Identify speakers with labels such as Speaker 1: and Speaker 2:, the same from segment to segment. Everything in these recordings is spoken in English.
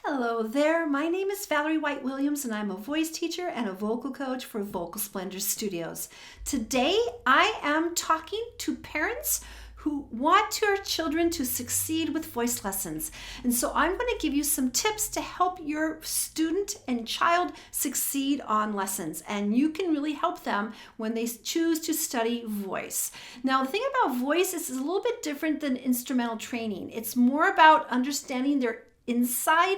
Speaker 1: Hello there, my name is Valerie White Williams and I'm a voice teacher and a vocal coach for Vocal Splendor Studios. Today I am talking to parents who want their children to succeed with voice lessons. And so I'm going to give you some tips to help your student and child succeed on lessons. And you can really help them when they choose to study voice. Now, the thing about voice is a little bit different than instrumental training. It's more about understanding their inside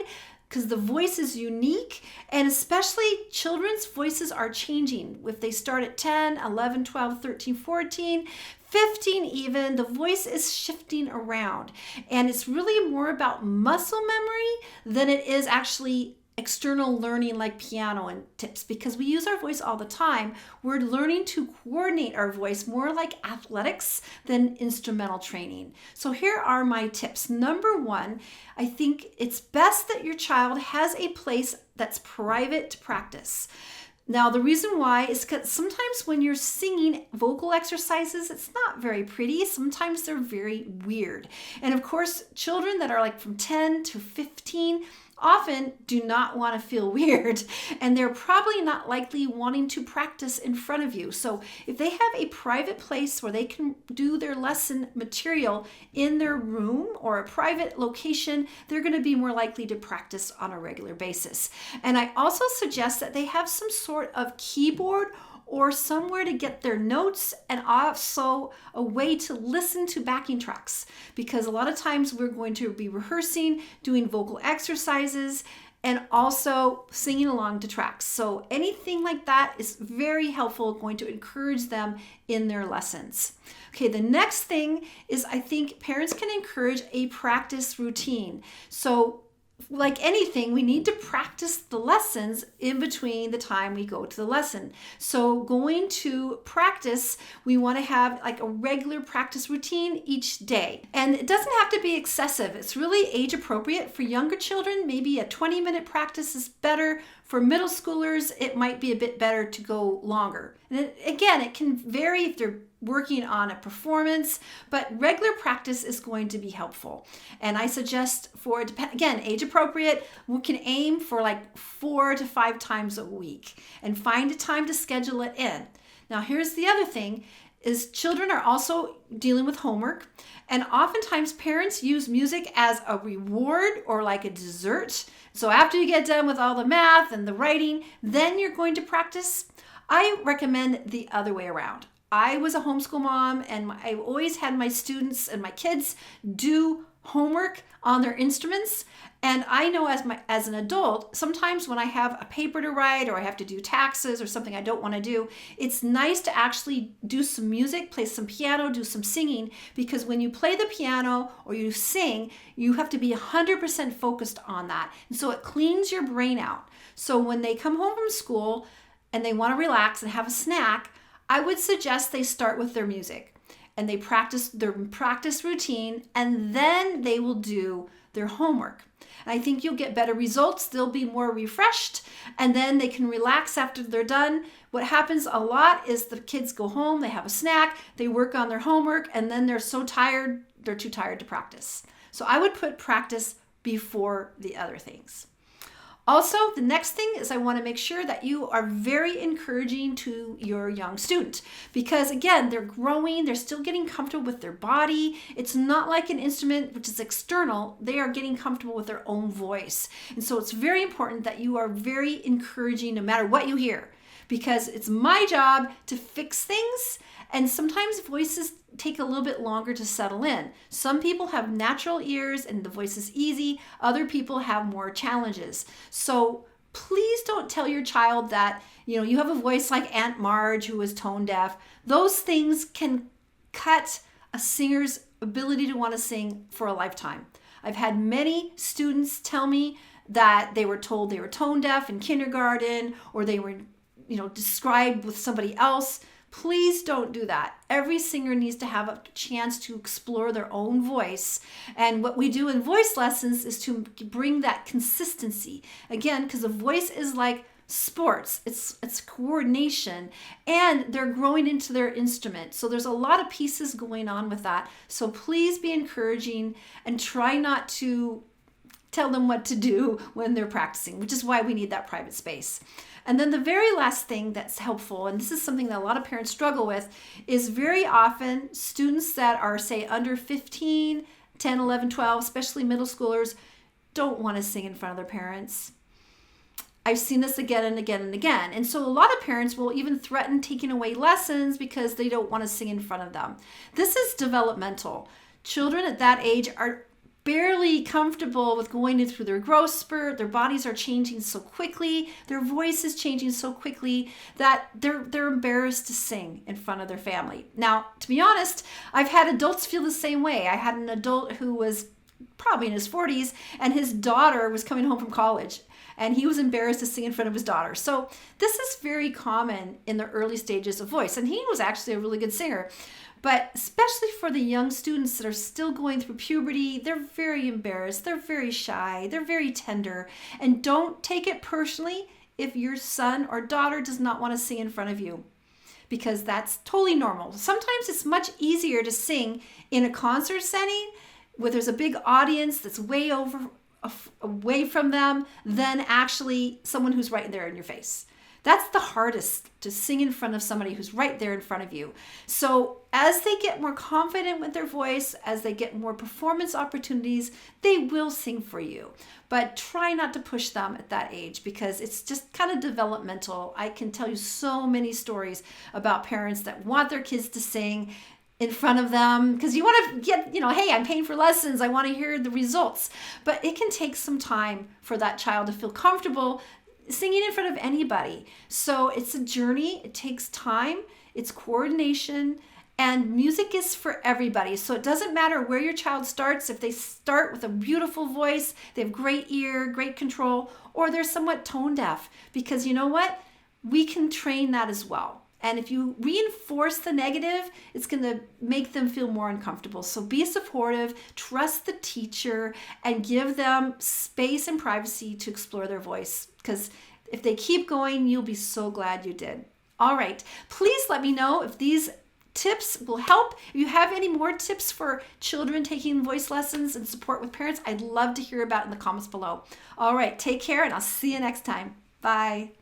Speaker 1: because the voice is unique, and especially children's voices are changing. If they start at 10, 11, 12, 13, 14, 15 even, the voice is shifting around. And it's really more about muscle memory than it is actually external learning like piano and tips, because we use our voice all the time. We're learning to coordinate our voice more like athletics than instrumental training. So here are my tips. Number one, I think it's best that your child has a place that's private to practice. Now, the reason why is because sometimes when you're singing vocal exercises, it's not very pretty. Sometimes they're very weird. And of course, children that are like from 10 to 15 often do not want to feel weird, and they're probably not likely wanting to practice in front of you. So if they have a private place where they can do their lesson material in their room or a private location, they're going to be more likely to practice on a regular basis. And I also suggest that they have some sort of keyboard or somewhere to get their notes, and also a way to listen to backing tracks, because a lot of times we're going to be rehearsing, doing vocal exercises, and also singing along to tracks. So anything like that is very helpful, going to encourage them in their lessons. Okay, the next thing is I think parents can encourage a practice routine. So like anything, we need to practice the lessons in between the time we go to the lesson. So going to practice, we want to have like a regular practice routine each day. And it doesn't have to be excessive. It's really age appropriate. For younger children, maybe a 20-minute practice is better. For middle schoolers, it might be a bit better to go longer. And again, it can vary if they're working on a performance, but regular practice is going to be helpful. And I suggest for, again, age appropriate, we can aim for like 4 to 5 times a week and find a time to schedule it in. Now, here's the other thing is children are also dealing with homework, and oftentimes parents use music as a reward or like a dessert. So after you get done with all the math and the writing, then you're going to practice. I recommend the other way around. I was a homeschool mom, and I always had my students and my kids do homework on their instruments. And I know as an adult, sometimes when I have a paper to write or I have to do taxes or something I don't want to do, it's nice to actually do some music, play some piano, do some singing, because when you play the piano or you sing, you have to be 100% focused on that. And so it cleans your brain out. So when they come home from school and they want to relax and have a snack, I would suggest they start with their music and they practice their practice routine, and then they will do their homework. And I think you'll get better results. They'll be more refreshed, and then they can relax after they're done. What happens a lot is the kids go home, they have a snack, they work on their homework, and then they're so tired, they're too tired to practice. So I would put practice before the other things. Also, the next thing is I want to make sure that you are very encouraging to your young student, because again, they're growing, they're still getting comfortable with their body. It's not like an instrument which is external. They are getting comfortable with their own voice. And so it's very important that you are very encouraging no matter what you hear, because it's my job to fix things, and sometimes voices take a little bit longer to settle in. Some people have natural ears and the voice is easy. Other people have more challenges. So please don't tell your child that, you have a voice like Aunt Marge who is tone deaf. Those things can cut a singer's ability to want to sing for a lifetime. I've had many students tell me that they were told they were tone deaf in kindergarten, or they were, described with somebody else. Please don't do that. Every singer needs to have a chance to explore their own voice. And what we do in voice lessons is to bring that consistency. Again, because the voice is like sports. It's coordination, and they're growing into their instrument. So there's a lot of pieces going on with that. So please be encouraging and try not to tell them what to do when they're practicing, which is why we need that private space. And then the very last thing that's helpful, and this is something that a lot of parents struggle with, is very often students that are, say, under 15, 10, 11, 12, especially middle schoolers, don't want to sing in front of their parents. I've seen this again and again and again. And so a lot of parents will even threaten taking away lessons because they don't want to sing in front of them. This is developmental. Children at that age are barely comfortable with going through their growth spurt. Their bodies are changing so quickly. Their voice is changing so quickly that they're embarrassed to sing in front of their family. Now, to be honest, I've had adults feel the same way. I had an adult who was probably in his 40s, and his daughter was coming home from college, and he was embarrassed to sing in front of his daughter. So this is very common in the early stages of voice, and he was actually a really good singer. But especially for the young students that are still going through puberty, they're very embarrassed, they're very shy, they're very tender, and don't take it personally if your son or daughter does not want to sing in front of you, because that's totally normal. Sometimes it's much easier to sing in a concert setting where there's a big audience that's away from them than actually someone who's right there in your face. That's the hardest, to sing in front of somebody who's right there in front of you. So as they get more confident with their voice, as they get more performance opportunities, they will sing for you. But try not to push them at that age because it's just kind of developmental. I can tell you so many stories about parents that want their kids to sing in front of them because you want to get, hey, I'm paying for lessons. I want to hear the results. But it can take some time for that child to feel comfortable singing in front of anybody. So it's a journey. It takes time. It's coordination. And music is for everybody. So it doesn't matter where your child starts. If they start with a beautiful voice, they have great ear, great control, or they're somewhat tone deaf. Because you know what? We can train that as well. And if you reinforce the negative, it's going to make them feel more uncomfortable. So be supportive, trust the teacher, and give them space and privacy to explore their voice. Because if they keep going, you'll be so glad you did. All right. Please let me know if these tips will help. If you have any more tips for children taking voice lessons and support with parents, I'd love to hear about it in the comments below. All right. Take care, and I'll see you next time. Bye.